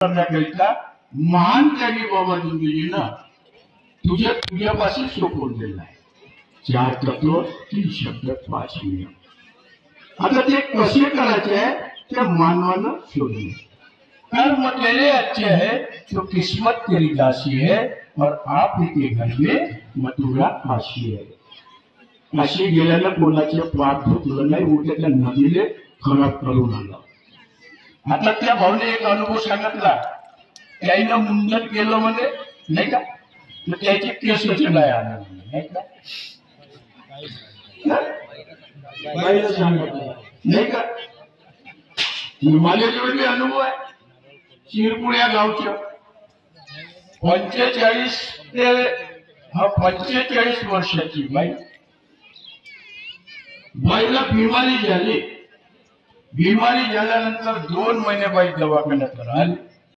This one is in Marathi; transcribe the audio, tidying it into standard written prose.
करण्याकरिता महान त्यागी बाबा दिंडोजीनं तुझ्यापासून सोपवून दिलं आहे. 4 तत्व 3 शब्द 5 नियम. आता ते कसे करायचे आहे ते मानवानं शोधले. कर्म तेरे अच्छे है तो किस्मत तेरी दासी है और आप ही के घर में मथुरा काशी है. काशी गेल्यानं कोणाचे पाप धुतलं नाही, उलट त्या नदीले खराब करून आलं. आता त्या भाऊने एक अनुभव सांगितला. त्याईनं मुंडन केलं म्हणे नाही का, तर त्याची केसच नाही आलं नाही का, नाही का. माझ्याजवळ अनुभव आहे. शिरपूर या गावच्या 45 वर्षाची बाईला बिमारी झाली. बिमारी झाल्यानंतर 2 महिने बाई दवाखान्यात राहिली.